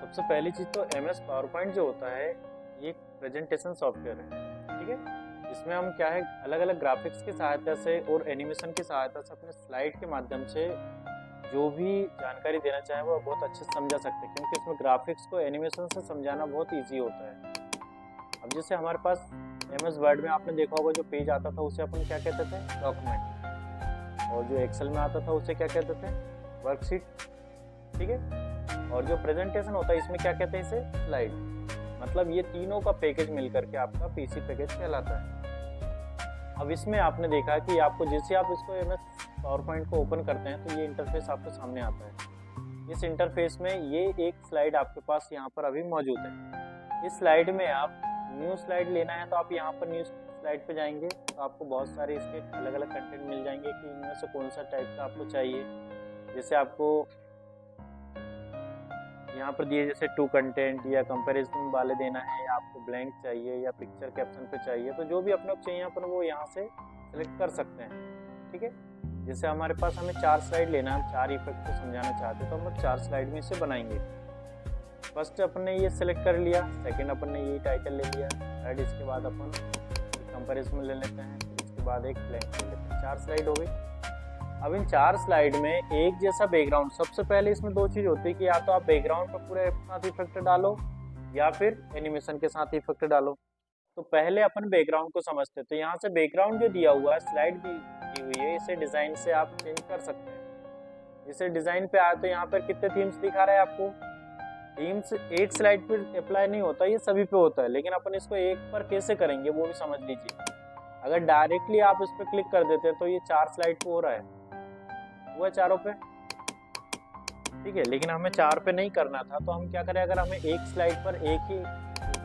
सबसे पहली चीज़ तो MS पावर पॉइंट जो होता है ये एक प्रेजेंटेशन सॉफ्टवेयर है, ठीक है। इसमें हम क्या है अलग अलग ग्राफिक्स की सहायता से और एनिमेशन की सहायता से अपने स्लाइड के माध्यम से जो भी जानकारी देना चाहे वो बहुत अच्छे से समझा सकते हैं, क्योंकि इसमें ग्राफिक्स को एनिमेशन से समझाना बहुत ईजी होता है। अब जैसे हमारे पास MS वर्ड में आपने देखा होगा जो पेज आता था उसे अपन क्या कहते थे, डॉक्यूमेंट, और जो एक्सेल में आता था उसे क्या कहते थे, वर्कशीट, ठीक है। और जो प्रेजेंटेशन होता है इसमें क्या कहते हैं, इसे स्लाइड। मतलब ये तीनों का पैकेज मिलकर के आपका पीसी पैकेज कहलाता है। अब इसमें आपने देखा कि आपको जैसे आप इसको MS पावर पॉइंट को ओपन करते हैं तो ये इंटरफेस आपके सामने आता है। इस इंटरफेस में ये एक स्लाइड आपके पास यहाँ पर अभी मौजूद है। इस स्लाइड में आप न्यू स्लाइड लेना है तो आप यहाँ पर न्यू स्लाइड पे जाएंगे तो आपको बहुत सारे इसके अलग अलग कंटेंट मिल जाएंगे कि इनमें से कौन सा टाइप का आपको चाहिए। जैसे आपको यहाँ पर दिए जैसे टू कंटेंट या कंपैरिजन वाले देना है, या आपको ब्लैंक चाहिए या पिक्चर कैप्शन पे चाहिए, तो जो भी अपने को चाहिए अपन वो यहाँ से सेलेक्ट कर सकते हैं, ठीक है। जैसे हमारे पास हमें 4 स्लाइड लेना है, हम 4 इफेक्ट को समझाना चाहते हैं तो हम लोग 4 स्लाइड में इसे बनाएंगे। फर्स्ट अपन ने ये सेलेक्ट कर लिया, सेकंड अपन ने ये टाइटल ले लिया, थर्ड इसके बाद अपन कंपैरिजन ले लेते हैं, इसके बाद एक ब्लैंक ले लेते हैं। 4 स्लाइड हो गई। अब इन 4 स्लाइड में एक जैसा बैकग्राउंड, सबसे पहले इसमें 2 चीज होती है कि या तो आप बैकग्राउंड पर पूरे साथ इफेक्ट डालो या फिर एनिमेशन के साथ इफेक्ट डालो। तो पहले अपन बैकग्राउंड को समझते हैं। तो यहाँ से बैकग्राउंड जो दिया हुआ है, स्लाइड दी हुई है, इसे डिजाइन से आप चेंज कर सकते हैं। जैसे डिजाइन पे आए तो यहाँ पर कितने थीम्स दिखा रहा है आपको। थीम्स एक स्लाइड पर अप्लाई नहीं होता, ये सभी पे होता है, लेकिन अपन इसको एक पर कैसे करेंगे वो भी समझ लीजिए। अगर डायरेक्टली आप इस पर क्लिक कर देते हैं तो ये 4 स्लाइड पे हो रहा है, हुआ चारों पे, ठीक है। लेकिन हमें 4 पे नहीं करना था तो हम क्या करें, अगर हमें एक स्लाइड पर एक ही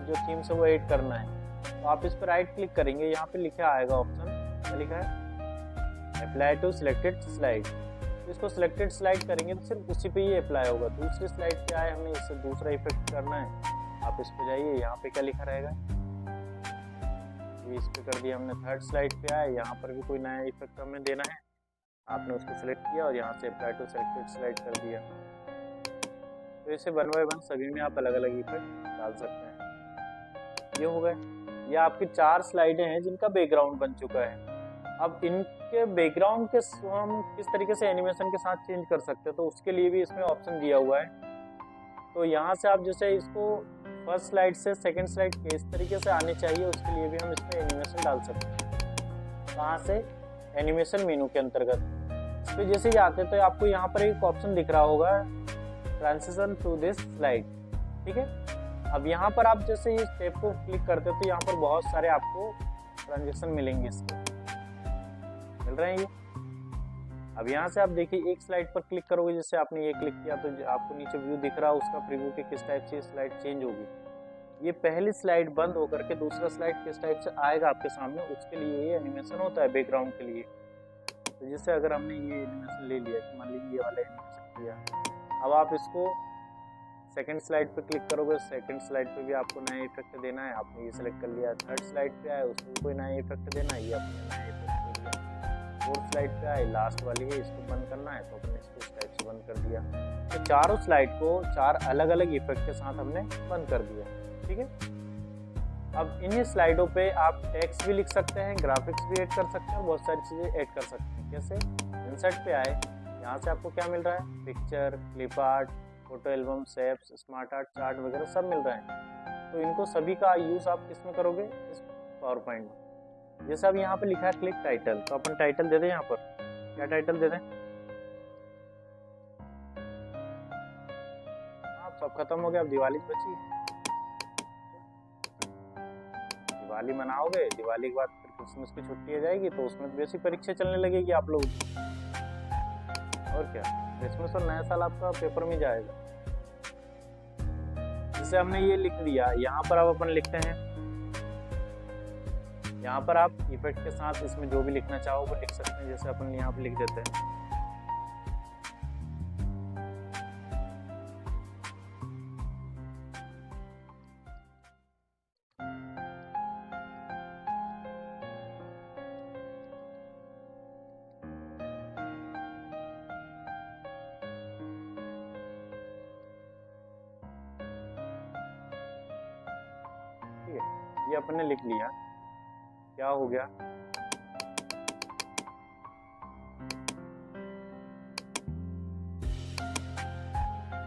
जो थीम से वो ऐड करना है तो आप इस पर राइट क्लिक करेंगे, यहाँ पे लिखा आएगा ऑप्शन, क्या लिखा है, अप्लाई टू सिलेक्टेड स्लाइड। तो इसको सिलेक्टेड स्लाइड करेंगे तो सिर्फ उसी पे ये अप्लाई होगा। दूसरी स्लाइड पे आए हमें इससे दूसरा इफेक्ट करना है, आप इस पे जाइए, यहाँ पे क्या लिखा रहेगा, ये इस पे कर दिया हमने। थर्ड स्लाइड पे आए, यहाँ पर भी कोई नया इफेक्ट हमें देना है, आपने उसको सिलेक्ट किया और यहाँ से अप्लाई टू सिलेक्टेड स्लाइड कर दिया। तो इसे 1 बाय 1 सभी में आप अलग अलग इफेक्ट डाल सकते हैं। ये हो गए, ये आपकी 4 स्लाइडें हैं जिनका बैकग्राउंड बन चुका है। अब इनके बैकग्राउंड के हम किस तरीके से एनिमेशन के साथ चेंज कर सकते हैं तो उसके लिए भी इसमें ऑप्शन दिया हुआ है। तो यहाँ से आप जैसे इसको फर्स्ट स्लाइड से सेकेंड स्लाइड किस तरीके से आने चाहिए उसके लिए भी हम इसमें एनिमेशन डाल सकते हैं। कहाँ से, एनिमेशन मेनू के अंतर्गत। इस पे जैसे ही आते हैं तो आपको यहाँ पर एक ऑप्शन दिख रहा होगा, ट्रांजिशन टू दिस स्लाइड, ठीक है। अब यहाँ पर आप जैसे इस टैब को क्लिक करते हो तो यहाँ पर बहुत सारे आपको ट्रांजिशन मिलेंगे, इसके मिल रहे हैं ये। अब यहाँ से आप देखिए एक स्लाइड पर क्लिक करोगे, जैसे आपने ये क्लिक किया तो आपको नीचे व्यू दिख रहा है उसका प्रीव्यू के किस टाइप से स्लाइड चेंज होगी। ये पहली स्लाइड बंद होकर के दूसरा स्लाइड किस टाइप से आएगा आपके सामने, उसके लिए ये एनिमेशन होता है बैकग्राउंड के लिए। तो जैसे अगर हमने ये एनिमेशन ले लिया, मान लीजिए ये वाला एनिमेशन लिया, अब आप इसको सेकंड स्लाइड पे क्लिक करोगे, सेकंड स्लाइड पे भी आपको नया इफेक्ट देना है, आपने ये सेलेक्ट कर लिया। थर्ड स्लाइड पे आए उसमें कोई नया इफेक्ट देना है, ये आपने नया इफेक्ट दे दिया। फोर्थ स्लाइड पे आए, लास्ट वाली है, इसको बंद करना है तो अपने इसको इस टाइप से बंद कर दिया। तो चारों स्लाइड को 4 अलग अलग इफेक्ट के साथ हमने बंद कर दिया, ठीक है। अब इन्हीं स्लाइडों पे आप टेक्स्ट भी लिख सकते हैं, ग्राफिक्स भी ऐड कर सकते हैं, बहुत सारी चीज़ें ऐड कर सकते हैं। कैसे, इंसर्ट पे आए, यहाँ से आपको क्या मिल रहा है, picture, clip art, photo album, shapes, smart art, chart वगैरह सब मिल रहा है। तो इनको सभी का यूज़ आप किस में करोगे, इस पावर पॉइंट में। जैसे अब यहाँ पे लिखा है क्लिक टाइटल, तो अपन टाइटल दे दें, यहाँ पर क्या टाइटल दे दें, आप सब खत्म हो गया, अब दिवाली बची। दिवाली मनाओगे, दिवाली के बाद फिर क्रिसमस की छुट्टी आ जाएगी तो उसमें तो वैसी परीक्षा चलने लगेगी आप लोग, और क्या, क्रिसमस और नया साल आपका पेपर में जाएगा। जैसे हमने ये लिख दिया, यहाँ पर अब अपन लिखते हैं, यहाँ पर आप इफेक्ट के साथ इसमें जो भी लिखना चाहो वो लिख सकते हैं। जैसे अपन यहाँ पे लिख देते हैं, ये अपन ने लिख लिया। क्या हो गया,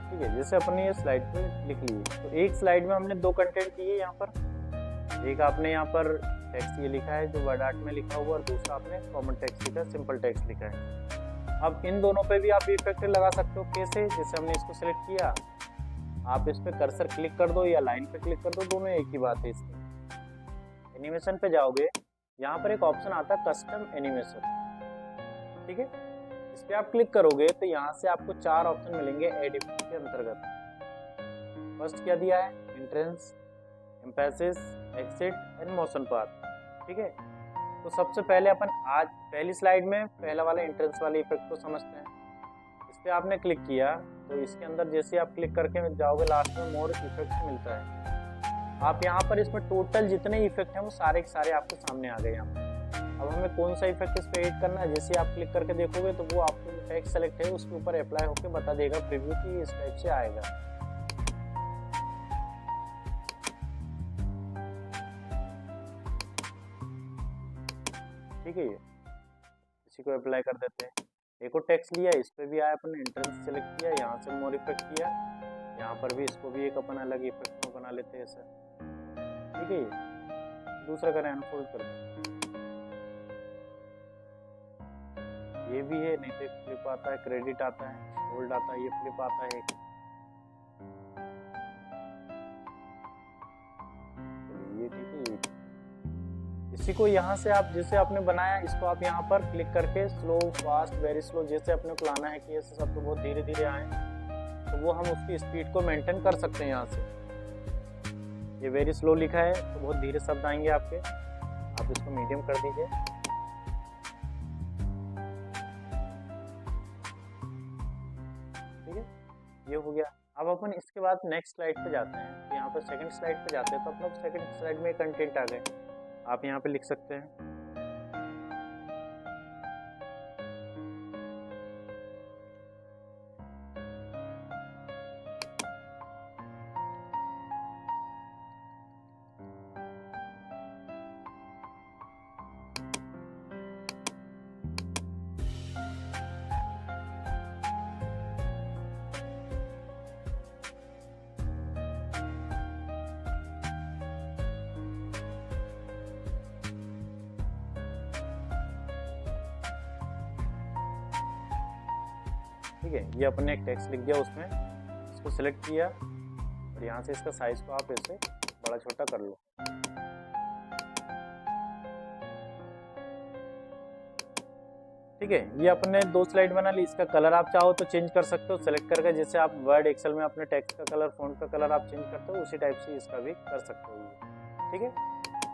ठीक है। जैसे अपन ने ये स्लाइड पे लिख ली, तो एक स्लाइड में हमने दो कंटेंट दिए यहाँ पर। एक आपने यहाँ पर टेक्स्ट ये लिखा है जो वर्ड आर्ट में लिखा हुआ, और दूसरा आपने कॉमन टेक्स्ट लिखा है, सिंपल टेक्स्ट लिखा है। अब इन दोनों पे भी आप इफेक्ट लगा सकते हो। कैसे? जैसे हमने इसको सिलेक्ट किया, आप इस पे कर्सर क्लिक कर दो या लाइन पे क्लिक कर दो, दोनों एक ही बात है। इसमें एनिमेशन पे जाओगे, यहाँ पर एक ऑप्शन आता है कस्टम एनिमेशन, ठीक है। इस पे आप क्लिक करोगे तो यहाँ से आपको 4 ऑप्शन मिलेंगे एड इफेक्ट के अंतर्गत। फर्स्ट क्या दिया है, entrance, emphasis, exit and motion path, ठीक है। तो सबसे पहले अपन आज पहली स्लाइड में पहला वाला एंट्रेंस वाले इफेक्ट को समझते हैं। इस पे आपने क्लिक किया तो इसके अंदर जैसे आप क्लिक करके जाओगे लास्ट में मोर इफेक्ट्स मिलता है। आप यहाँ पर इसमें टोटल जितने इफेक्ट हैं वो सारे के सारे आपके सामने आ गए यहाँ पर। अब हमें कौन सा इफेक्ट इस पे ऐड करना है, जैसे आप क्लिक करके देखोगे तो वो आपको टेक्स्ट सेलेक्ट है उसके ऊपर अप्लाई होकर बता देगा प्रीव्यू की इस टाइप से आएगा। ठीक है, ये इसी को अप्लाई कर देते हैं। एक और टेक्स्ट लिया, इस पे भी आया, अपन एंट्रेंस सेलेक्ट किया, यहाँ से मोर इफेक्ट किया, यहाँ पर भी इसको भी एक अपन अलग इफेक्ट में बना लेते हैं ऐसा, ठीक है। दूसरा करें अनफोल्ड कर दें, ये भी है, नहीं तो फ्लिप आता है, क्रेडिट आता है, होल्ड आता है, ये फ्लिप आता है। ये ठीक है। इसी को यहाँ से आप जैसे आपने बनाया, इसको आप यहाँ पर क्लिक करके स्लो, फास्ट, वेरी स्लो, जैसे अपने को लाना है कि ऐसे सब तो बहुत धीरे धीरे आए, तो वो हम उसकी स्पीड को मेंटेन कर सकते हैं यहाँ से। ये वेरी स्लो लिखा है तो बहुत धीरे शब्द आएंगे आपके, आप इसको मीडियम कर दीजिए। ठीक है, ये हो गया। अब अपन इसके बाद नेक्स्ट स्लाइड पे जाते हैं, तो यहाँ पर सेकंड स्लाइड पे जाते हैं, तो अपना सेकंड स्लाइड में कंटेंट आ गए, आप यहाँ पे लिख सकते हैं। ठीक है, ये अपन ने एक टेक्स्ट लिख दिया उसमें, इसको सिलेक्ट किया और यहाँ से इसका साइज को आप ऐसे बड़ा छोटा कर लो। ठीक है, ये अपन ने 2 स्लाइड बना ली। इसका कलर आप चाहो तो चेंज कर सकते हो सेलेक्ट करके, जैसे आप वर्ड एक्सेल में अपने टेक्स्ट का कलर, फॉन्ट का कलर आप चेंज करते हो, उसी टाइप से इसका भी कर सकते हो। ठीक है,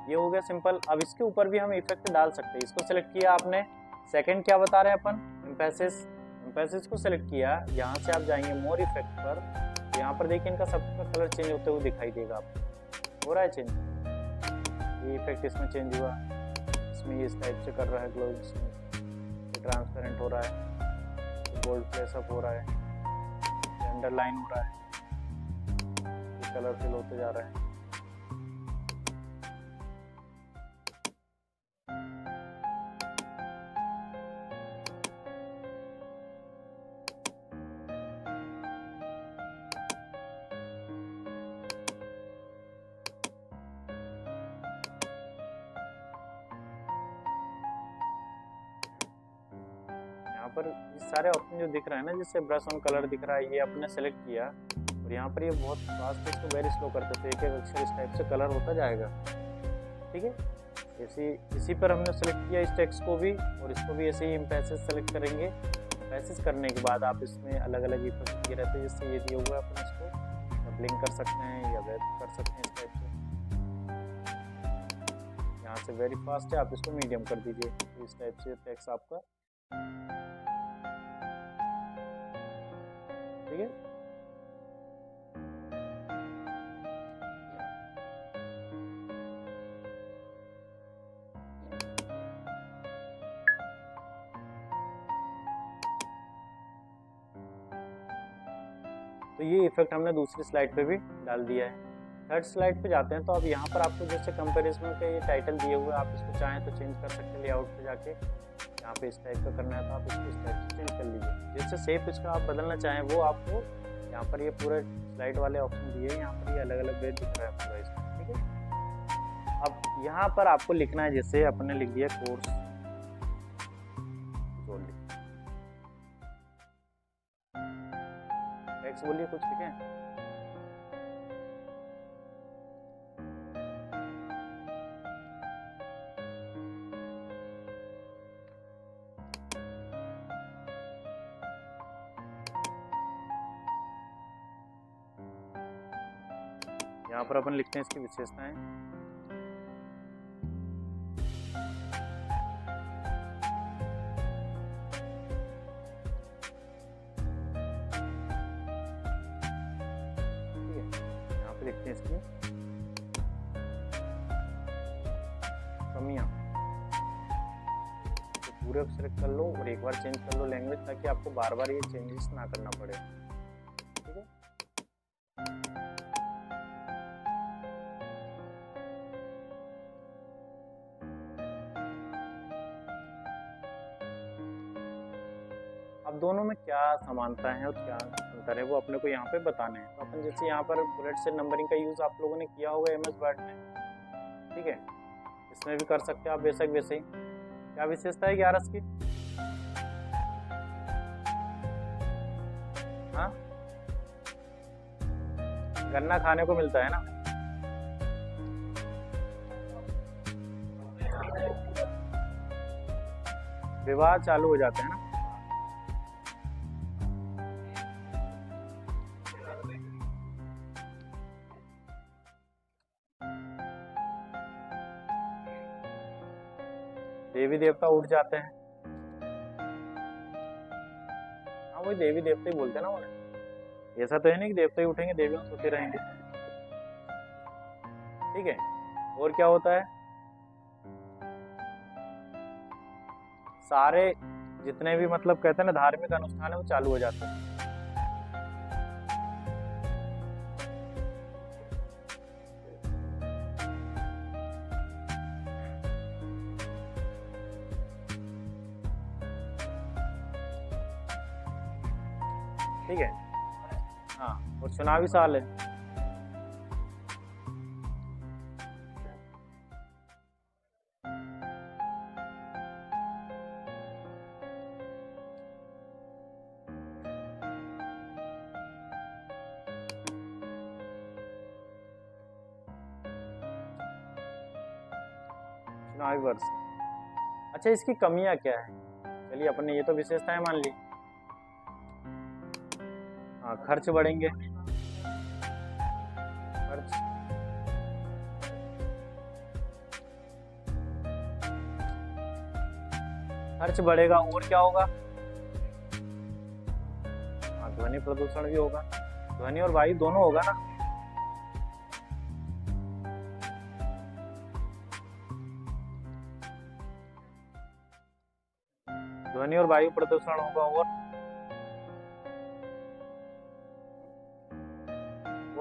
ये हो गया सिंपल। अब इसके ऊपर भी हम इफेक्ट डाल सकते हैं। इसको सिलेक्ट किया आपने, सेकंड क्या बता रहे हैं अपन, एम्फेसिस, एम्फेसिस को सिलेक्ट किया, यहाँ से आप जाएंगे मोर इफेक्ट पर, तो यहाँ पर देखिए इनका सबका कलर चेंज होते हुए दिखाई देगा आपको, हो रहा है चेंज, ये इफेक्ट इसमें चेंज हुआ, इसमें ये इस टाइप से कर रहा है, ग्लो, ट्रांसपेरेंट हो रहा है, गोल्ड प्लेस अप हो रहा है, अंडरलाइन हो रहा है, कलर फिल होते जा रहा है। यहाँ पर ये सारे ऑप्शन जो दिख रहा है ना, जैसे ब्रश ऑन कलर दिख रहा है, ये आपने सेलेक्ट किया और यहाँ पर ये बहुत फास्ट है, इसको वेरी स्लो करते थे, एक एक अक्षर इस टाइप से कलर होता जाएगा। ठीक है, इसी पर हमने सेलेक्ट किया इस टेक्स्ट को भी, और इसको भी ऐसे ही एम्फेसिस सेलेक्ट करेंगे। एम्फेसिस करने के बाद आप इसमें अलग अलग इफेक्ट ये रहते हैं, जिससे ये दिया हुआ है, अपन इसको ब्लिंक कर सकते हैं या वेब कर सकते हैं इस टाइप से। यहाँ से वेरी फास्ट है, आप इसको मीडियम कर दीजिए, इस टाइप से टेक्स्ट आपका। ठीक है, तो ये इफेक्ट हमने दूसरी स्लाइड पे भी डाल दिया है। थर्ड स्लाइड पे जाते हैं तो अब यहाँ पर आपको जैसे कंपैरिजन के ये टाइटल दिए हुए आप इसको चाहें तो चेंज कर सकते हैं। लेआउट पे जाके यहाँ पे इस टाइप का करना है तो आप इसको इस टाइप से चेंज कर लीजिए। जैसे शेप इसका आप बदलना चाहें वो आपको यहाँ पर ये पूरे स्लाइड वाले ऑप्शन दिए, यहाँ पर ये अलग अलग वे दिख रहा है पूरा इसका, ठीक है। अब यहाँ पर आपको लिखना है, जैसे अपने लिख दिया कोर्स टेक्स्ट, बोलिए कुछ लिखें। यहाँ पर अपन लिखते हैं इसकी विशेषताएं। ठीक है, यहाँ पे लिखते हैं इसकी कमियां। तो पूरे सेलेक्ट कर लो और एक बार चेंज कर लो लैंग्वेज, ताकि आपको बार बार ये चेंजेस ना करना पड़े। ठीक है, अब दोनों में क्या समानता है और क्या अंतर है वो अपने को यहाँ पे बताने हैं। तो अपन जैसे यहाँ पर बुलेट से नंबरिंग का यूज आप लोगों ने किया होगा MS वर्ड में, ठीक है, इसमें भी कर सकते हैं आप बेशक वैसे ही। क्या विशेषता है 11 की? हाँ, गन्ना खाने को मिलता है ना। विवाह चालू हो जाते हैं ना। देवी देवता उठ जाते हैं। हाँ, वही देवी देवता ही बोलते हैं ना उन्हें। ऐसा तो है नहीं कि देवता ही उठेंगे, देवियां सोते रहेंगे। ठीक है, और क्या होता है? सारे जितने भी मतलब कहते हैं ना धार्मिक अनुष्ठान है वो चालू हो जाते हैं। ठीक है, हाँ, और चुनावी साल है। चुनावी वर्ष। अच्छा, इसकी कमियां क्या है? चलिए अपन ने ये तो विशेषताएं मान ली। हाँ, खर्च बढ़ेंगे। खर्च बढ़ेगा और क्या होगा? हाँ, ध्वनि प्रदूषण भी होगा। ध्वनि और वायु दोनों होगा ना। ध्वनि और वायु प्रदूषण होगा और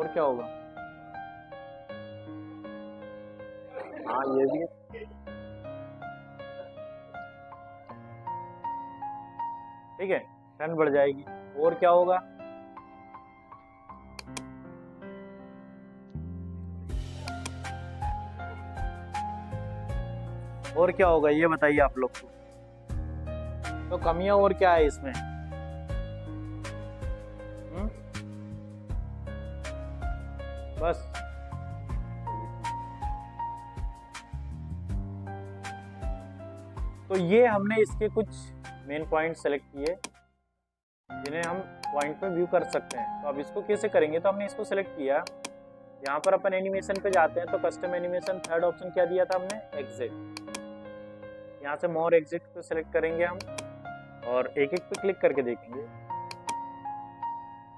क्या होगा? हाँ, ये भी है। ठीक है, ठंड बढ़ जाएगी। और क्या होगा? और क्या होगा ये बताइए आप लोग को। तो कमियां और क्या है इसमें? बस तो ये हमने इसके कुछ मेन पॉइंट सेलेक्ट किए जिन्हें हम पॉइंट में व्यू कर सकते हैं। तो अब इसको कैसे करेंगे? तो हमने इसको सेलेक्ट किया, यहाँ पर अपन एनिमेशन पे जाते हैं तो कस्टम एनिमेशन थर्ड ऑप्शन क्या दिया था हमने? एग्जिट। यहाँ से मोर एग्जिट को सिलेक्ट करेंगे हम और एक एक पे क्लिक करके देखेंगे।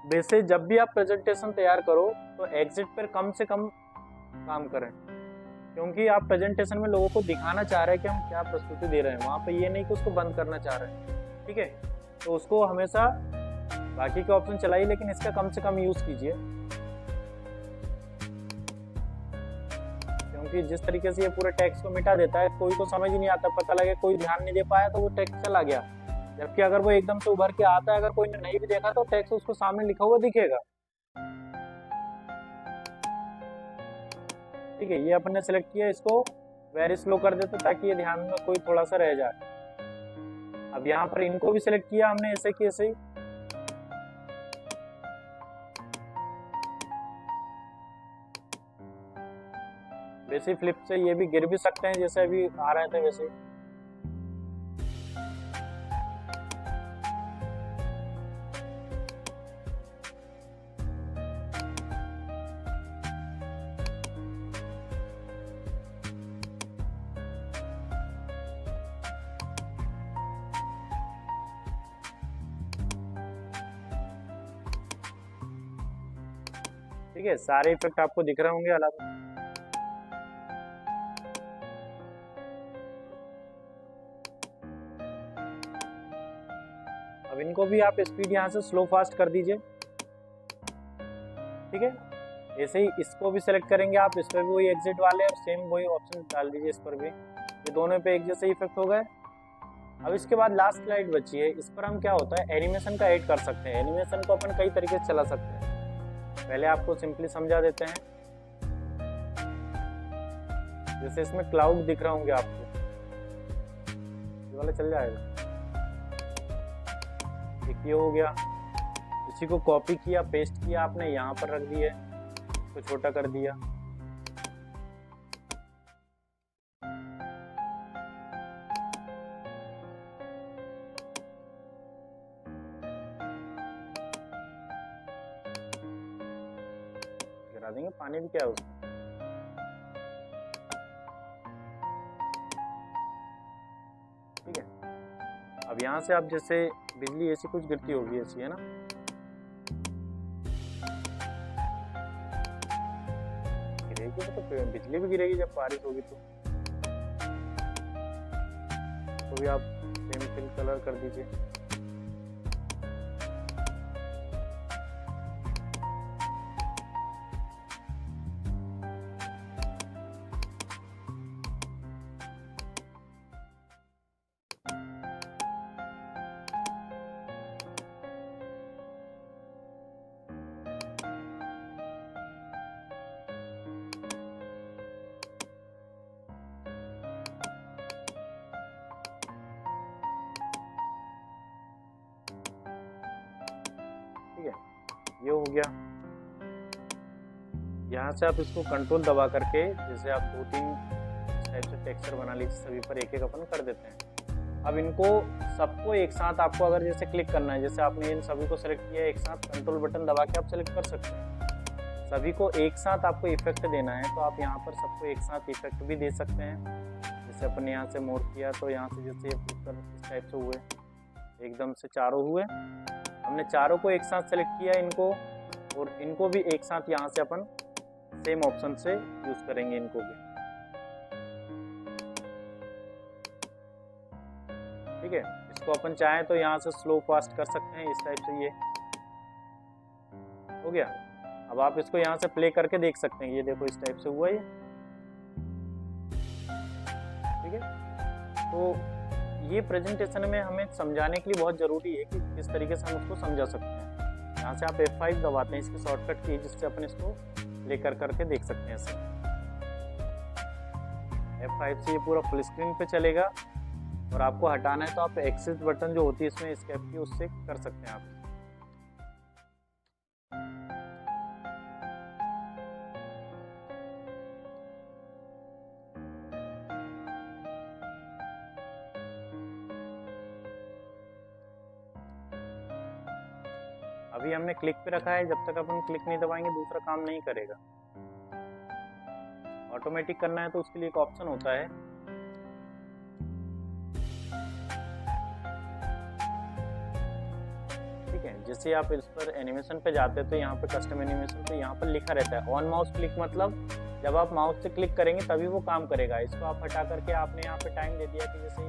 वैसे जब भी आप प्रेजेंटेशन तैयार करो तो एग्जिट पर कम से कम काम करें, क्योंकि आप प्रेजेंटेशन में लोगों को दिखाना चाह रहे हैं कि हम क्या प्रस्तुति दे रहे हैं, वहाँ पे ये नहीं कि उसको बंद करना चाह रहे हैं। ठीक है, तो उसको हमेशा बाकी के ऑप्शन चलाइए लेकिन इसका कम से कम यूज कीजिए। अब ये जिस तरीके से ये पूरे टेक्स्ट को मिटा देता है, कोई को समझ ही नहीं आता, पता लगे कोई ध्यान नहीं दे पाया तो वो टेक्स्ट चला गया। जबकि अगर वो एकदम से उभर के आता है, अगर कोई ने नहीं भी देखा तो टेक्स्ट उसको सामने लिखा हुआ दिखेगा। ठीक है, ये अपन ने सिलेक्ट किया, इसको वेरी स्लो कर देते ताकि ये ध्यान में कोई थोड़ा सा रह जाए। अब यहाँ पर इनको भी सिलेक्ट किया हमने ऐसे कि ऐसे ही। वैसे फ्लिप से ये भी गिर भी सकते हैं, जैसे अभी आ रहे थे वैसे। ठीक है, सारे इफेक्ट आपको दिख रहे होंगे अलग। अब इनको भी आप स्पीड यहाँ से स्लो फास्ट कर दीजिए। ठीक है, ऐसे ही इसको भी सिलेक्ट करेंगे आप, इस पर भी वही एग्जिट वाले और सेम वही ऑप्शन डाल दीजिए इस पर भी। ये दोनों पे एक जैसे इफेक्ट हो गए। अब इसके बाद लास्ट स्लाइड बची है, इस पर हम क्या होता है एनिमेशन का ऐड कर सकते हैं। एनिमेशन को अपन कई तरीके से चला सकते हैं, पहले आपको सिंपली समझा देते हैं। जैसे इसमें क्लाउड दिख रहा होंगे आपको, ये वाला चल जाएगा। एक ये हो गया, इसी को कॉपी किया, पेस्ट किया आपने, यहाँ पर रख दिया, इसको छोटा कर दिया। गिरा देंगे, पानी भी क्या है उसमें। ठीक है, अब यहाँ से आप जैसे बिजली ऐसी कुछ गिरती होगी, ऐसी है ना, गिरेगी तो बिजली भी गिरेगी जब बारिश होगी तो भी आप सेम फिल कलर कर दीजिए। ठीक है, ये हो गया। यहाँ से आप इसको कंट्रोल दबा करके जैसे आप 2-3 टाइप से टेक्सचर बना लीजिए, सभी पर एक एक अपन कर देते हैं। अब इनको सबको एक साथ आपको अगर जैसे क्लिक करना है, जैसे आपने इन सभी को सिलेक्ट किया, एक साथ कंट्रोल बटन दबा के आप सिलेक्ट कर सकते हैं। सभी को एक साथ आपको इफेक्ट देना है तो आप यहाँ पर सबको एक साथ इफेक्ट भी दे सकते हैं। जैसे अपन यहाँ से मोड़ किया तो यहाँ से जैसे इस टाइप से हुए, एकदम से चारों हुए। हमने चारों को एक साथ सेलेक्ट किया इनको, और इनको भी एक साथ यहाँ से अपन सेम ऑप्शन से यूज करेंगे इनको भी। ठीक है, इसको अपन चाहें तो यहाँ से स्लो फास्ट कर सकते हैं, इस टाइप से ये हो गया। अब आप इसको यहाँ से प्ले करके देख सकते हैं, ये देखो इस टाइप से हुआ ये। ठीक है, तो ये प्रेजेंटेशन में हमें समझाने के लिए बहुत ज़रूरी है कि किस तरीके से हम उसको समझा सकते हैं। यहाँ से आप F5 दबाते हैं, इसकी शॉर्टकट की, जिससे अपन इसको लेकर करके देख सकते हैं ऐसे। F5 से ये पूरा फुल स्क्रीन पे चलेगा, और आपको हटाना है तो आप एक्सिस बटन जो होती है इसमें एस्केप की, उससे कर सकते हैं आप। अभी हमने क्लिक पे रखा है, जब तक अपन क्लिक नहीं दबाएंगे दूसरा काम नहीं करेगा। ऑटोमेटिक करना है तो उसके लिए एक ऑप्शन होता है, ठीक है। जैसे आप इस पर एनिमेशन पे जाते हैं तो यहाँ पे कस्टम एनिमेशन, तो यहाँ पर लिखा रहता है ऑन माउस क्लिक, मतलब जब आप माउस से क्लिक करेंगे तभी वो काम करेगा। इसको आप हटा करके आपने यहाँ पे टाइम दे दिया कि जैसे